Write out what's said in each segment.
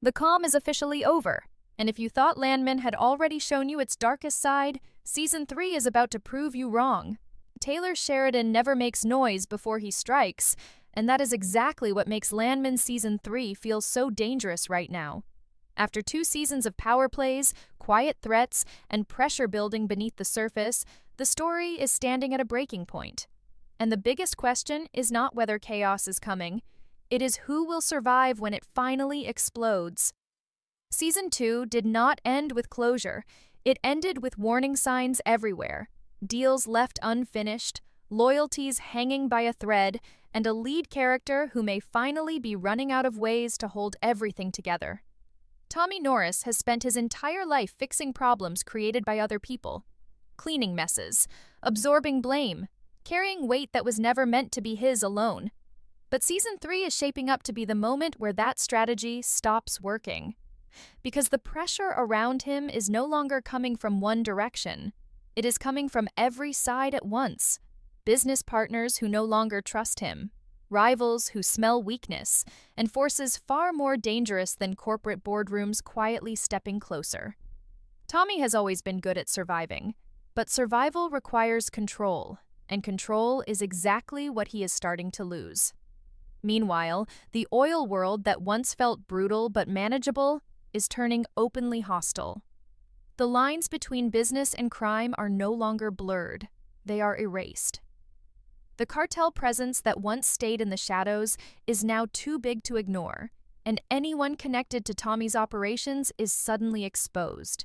The calm is officially over, and if you thought Landman had already shown you its darkest side, Season 3 is about to prove you wrong. Taylor Sheridan never makes noise before he strikes, and that is exactly what makes Landman Season 3 feel so dangerous right now. After 2 seasons of power plays, quiet threats, and pressure building beneath the surface, the story is standing at a breaking point. And the biggest question is not whether chaos is coming, it is who will survive when it finally explodes. Season 2 did not end with closure. It ended with warning signs everywhere, deals left unfinished, loyalties hanging by a thread, and a lead character who may finally be running out of ways to hold everything together. Tommy Norris has spent his entire life fixing problems created by other people, cleaning messes, absorbing blame, carrying weight that was never meant to be his alone. But Season 3 is shaping up to be the moment where that strategy stops working. Because the pressure around him is no longer coming from one direction. It is coming from every side at once. Business partners who no longer trust him, rivals who smell weakness, and forces far more dangerous than corporate boardrooms quietly stepping closer. Tommy has always been good at surviving, but survival requires control, and control is exactly what he is starting to lose. Meanwhile, the oil world that once felt brutal but manageable is turning openly hostile. The lines between business and crime are no longer blurred, they are erased. The cartel presence that once stayed in the shadows is now too big to ignore, and anyone connected to Tommy's operations is suddenly exposed.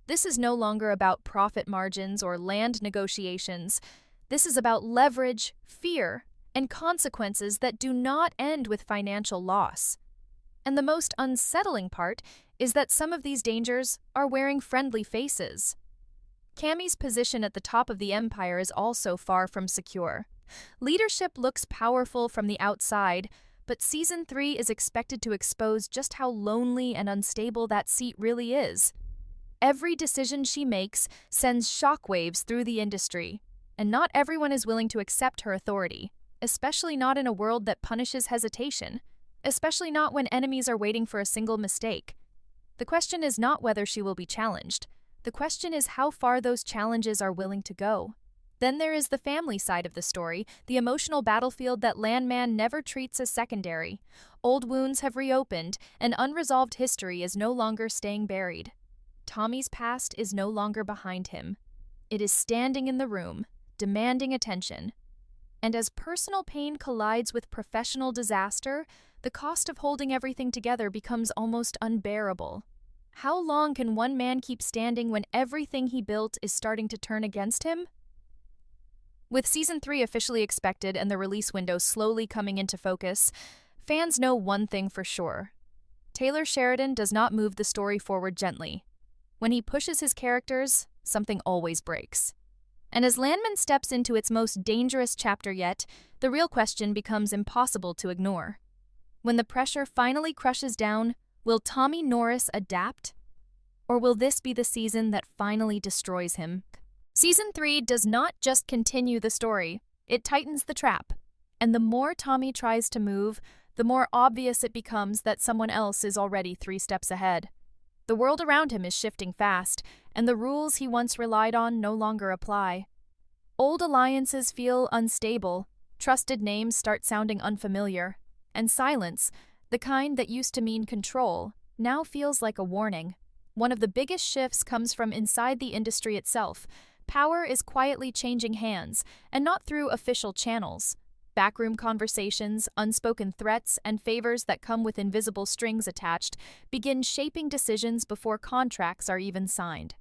This is no longer about profit margins or land negotiations. This is about leverage, fear, and consequences that do not end with financial loss. And the most unsettling part is that some of these dangers are wearing friendly faces. Cammy's position at the top of the empire is also far from secure. Leadership looks powerful from the outside, but Season 3 is expected to expose just how lonely and unstable that seat really is. Every decision she makes sends shockwaves through the industry, and not everyone is willing to accept her authority, especially not in a world that punishes hesitation, especially not when enemies are waiting for a single mistake. The question is not whether she will be challenged. The question is how far those challenges are willing to go. Then there is the family side of the story, the emotional battlefield that Landman never treats as secondary. Old wounds have reopened, and unresolved history is no longer staying buried. Tommy's past is no longer behind him. It is standing in the room, demanding attention. And as personal pain collides with professional disaster, the cost of holding everything together becomes almost unbearable. How long can one man keep standing when everything he built is starting to turn against him? With Season 3 officially expected and the release window slowly coming into focus, fans know one thing for sure. Taylor Sheridan does not move the story forward gently. When he pushes his characters, something always breaks. And as Landman steps into its most dangerous chapter yet, the real question becomes impossible to ignore. When the pressure finally crushes down, will Tommy Norris adapt? Or will this be the season that finally destroys him? Season 3 does not just continue the story, it tightens the trap. And the more Tommy tries to move, the more obvious it becomes that someone else is already 3 steps ahead. The world around him is shifting fast, and the rules he once relied on no longer apply. Old alliances feel unstable, trusted names start sounding unfamiliar, and silence, the kind that used to mean control, now feels like a warning. One of the biggest shifts comes from inside the industry itself. Power is quietly changing hands, and not through official channels. Backroom conversations, unspoken threats, and favors that come with invisible strings attached begin shaping decisions before contracts are even signed.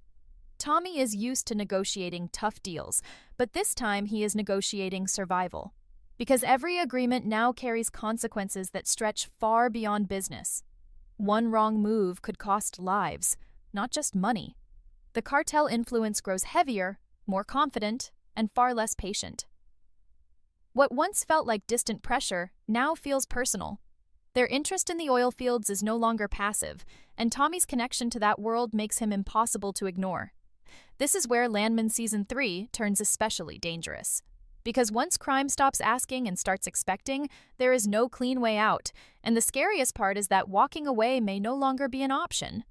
Tommy is used to negotiating tough deals, but this time he is negotiating survival. Because every agreement now carries consequences that stretch far beyond business. One wrong move could cost lives, not just money. The cartel influence grows heavier, more confident, and far less patient. What once felt like distant pressure now feels personal. Their interest in the oil fields is no longer passive, and Tommy's connection to that world makes him impossible to ignore. This is where Landman Season 3 turns especially dangerous. Because once crime stops asking and starts expecting, there is no clean way out, and the scariest part is that walking away may no longer be an option.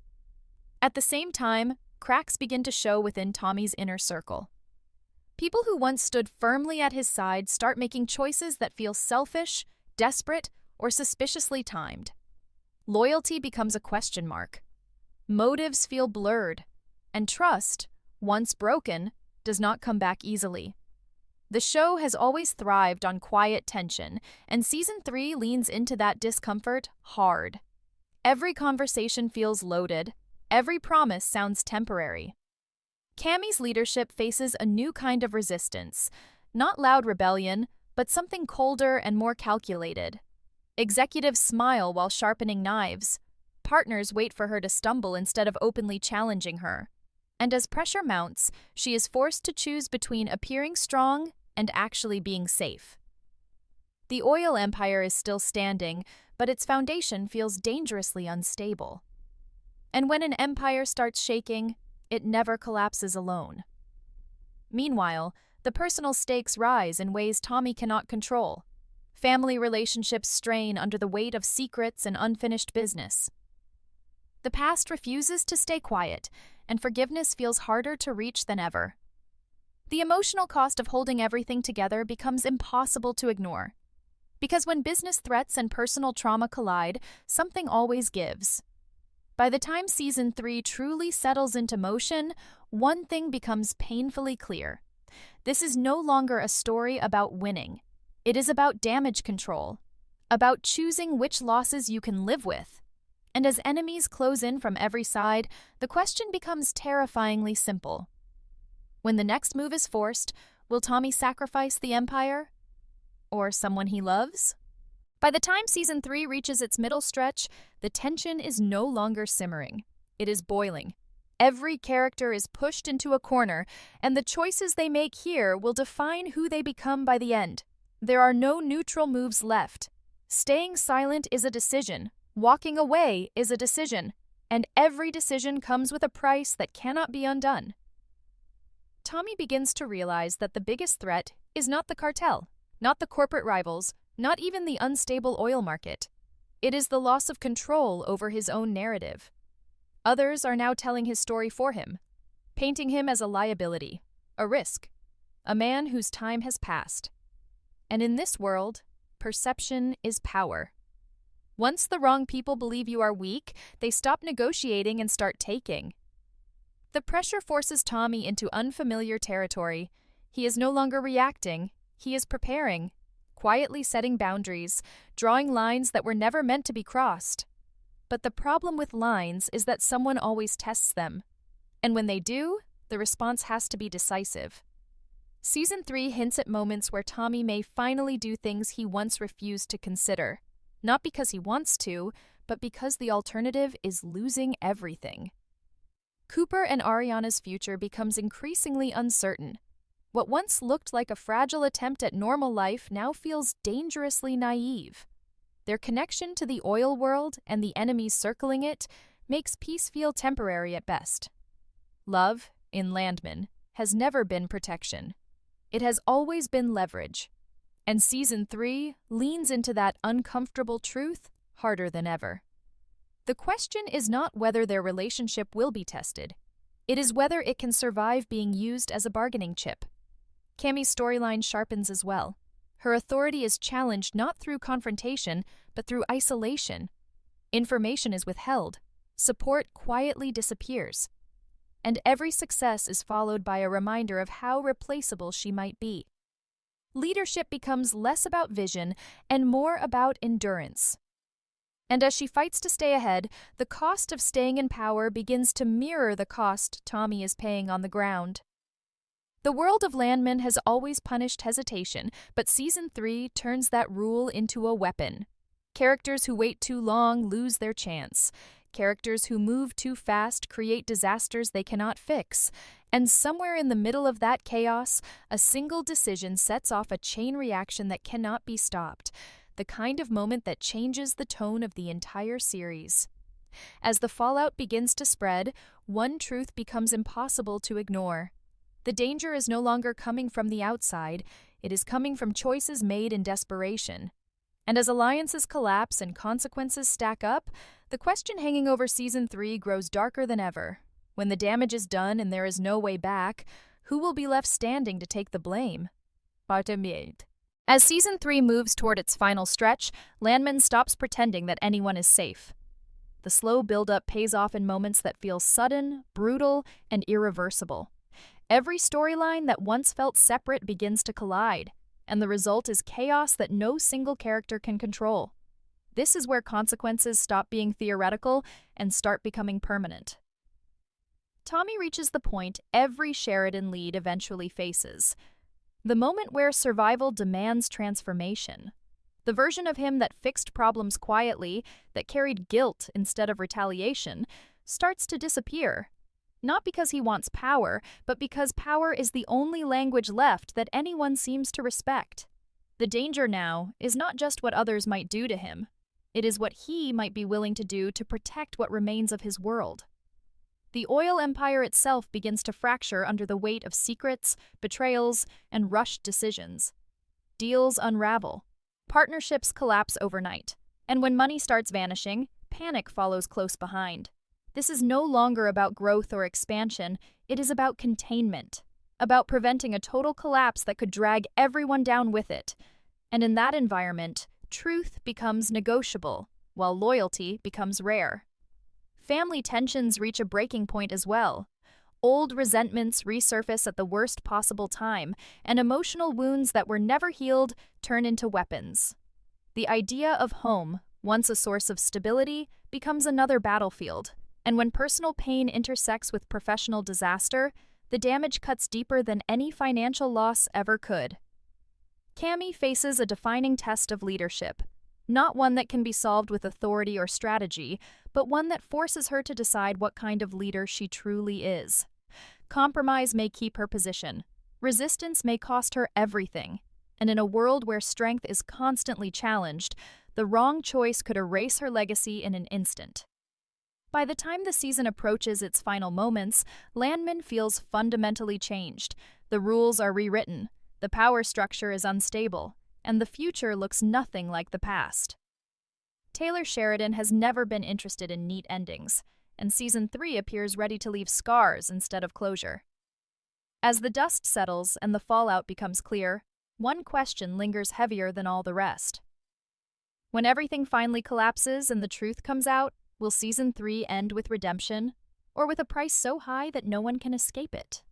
At the same time, cracks begin to show within Tommy's inner circle. People who once stood firmly at his side start making choices that feel selfish, desperate, or suspiciously timed. Loyalty becomes a question mark. Motives feel blurred, and trust, once broken, does not come back easily. The show has always thrived on quiet tension, and Season 3 leans into that discomfort hard. Every conversation feels loaded. Every promise sounds temporary. Cammie's leadership faces a new kind of resistance. Not loud rebellion, but something colder and more calculated. Executives smile while sharpening knives. Partners wait for her to stumble instead of openly challenging her. And as pressure mounts, she is forced to choose between appearing strong and actually being safe. The oil empire is still standing, but its foundation feels dangerously unstable. And when an empire starts shaking, it never collapses alone. Meanwhile, the personal stakes rise in ways Tommy cannot control. Family relationships strain under the weight of secrets and unfinished business. The past refuses to stay quiet, and forgiveness feels harder to reach than ever. The emotional cost of holding everything together becomes impossible to ignore. Because when business threats and personal trauma collide, something always gives. By the time Season 3 truly settles into motion, one thing becomes painfully clear. This is no longer a story about winning. It is about damage control, about choosing which losses you can live with. And as enemies close in from every side, the question becomes terrifyingly simple. When the next move is forced, will Tommy sacrifice the Empire? Or someone he loves? By the time Season 3 reaches its middle stretch, the tension is no longer simmering. It is boiling. Every character is pushed into a corner, and the choices they make here will define who they become by the end. There are no neutral moves left. Staying silent is a decision. Walking away is a decision. And every decision comes with a price that cannot be undone. Tommy begins to realize that the biggest threat is not the cartel, not the corporate rivals, not even the unstable oil market. It is the loss of control over his own narrative. Others are now telling his story for him, painting him as a liability, a risk, a man whose time has passed. And in this world, perception is power. Once the wrong people believe you are weak, they stop negotiating and start taking. The pressure forces Tommy into unfamiliar territory. He is no longer reacting, he is preparing, quietly setting boundaries, drawing lines that were never meant to be crossed. But the problem with lines is that someone always tests them. And when they do, the response has to be decisive. Season 3 hints at moments where Tommy may finally do things he once refused to consider. Not because he wants to, but because the alternative is losing everything. Cooper and Ariana's future becomes increasingly uncertain. What once looked like a fragile attempt at normal life now feels dangerously naive. Their connection to the oil world and the enemies circling it makes peace feel temporary at best. Love, in Landman, has never been protection. It has always been leverage. And Season 3 leans into that uncomfortable truth harder than ever. The question is not whether their relationship will be tested. It is whether it can survive being used as a bargaining chip. Cammie's storyline sharpens as well. Her authority is challenged not through confrontation, but through isolation. Information is withheld. Support quietly disappears. And every success is followed by a reminder of how replaceable she might be. Leadership becomes less about vision and more about endurance. And as she fights to stay ahead, the cost of staying in power begins to mirror the cost Tommy is paying on the ground. The world of Landman has always punished hesitation, but Season 3 turns that rule into a weapon. Characters who wait too long lose their chance. Characters who move too fast create disasters they cannot fix. And somewhere in the middle of that chaos, a single decision sets off a chain reaction that cannot be stopped. The kind of moment that changes the tone of the entire series. As the fallout begins to spread, one truth becomes impossible to ignore. The danger is no longer coming from the outside, it is coming from choices made in desperation. And as alliances collapse and consequences stack up, the question hanging over Season 3 grows darker than ever. When the damage is done and there is no way back, who will be left standing to take the blame? Bartemied. As Season 3 moves toward its final stretch, Landman stops pretending that anyone is safe. The slow build-up pays off in moments that feel sudden, brutal, and irreversible. Every storyline that once felt separate begins to collide, and the result is chaos that no single character can control. This is where consequences stop being theoretical and start becoming permanent. Tommy reaches the point every Sheridan lead eventually faces. The moment where survival demands transformation. The version of him that fixed problems quietly, that carried guilt instead of retaliation, starts to disappear. Not because he wants power, but because power is the only language left that anyone seems to respect. The danger now is not just what others might do to him. It is what he might be willing to do to protect what remains of his world. The oil empire itself begins to fracture under the weight of secrets, betrayals, and rushed decisions. Deals unravel. Partnerships collapse overnight. And when money starts vanishing, panic follows close behind. This is no longer about growth or expansion, it is about containment, about preventing a total collapse that could drag everyone down with it. And in that environment, truth becomes negotiable, while loyalty becomes rare. Family tensions reach a breaking point as well. Old resentments resurface at the worst possible time, and emotional wounds that were never healed turn into weapons. The idea of home, once a source of stability, becomes another battlefield. And when personal pain intersects with professional disaster, the damage cuts deeper than any financial loss ever could. Cammy faces a defining test of leadership, not one that can be solved with authority or strategy, but one that forces her to decide what kind of leader she truly is. Compromise may keep her position. Resistance may cost her everything. And in a world where strength is constantly challenged, the wrong choice could erase her legacy in an instant. By the time the season approaches its final moments, Landman feels fundamentally changed. The rules are rewritten, the power structure is unstable, and the future looks nothing like the past. Taylor Sheridan has never been interested in neat endings, and Season 3 appears ready to leave scars instead of closure. As the dust settles and the fallout becomes clear, one question lingers heavier than all the rest. When everything finally collapses and the truth comes out, will Season 3 end with redemption, or with a price so high that no one can escape it?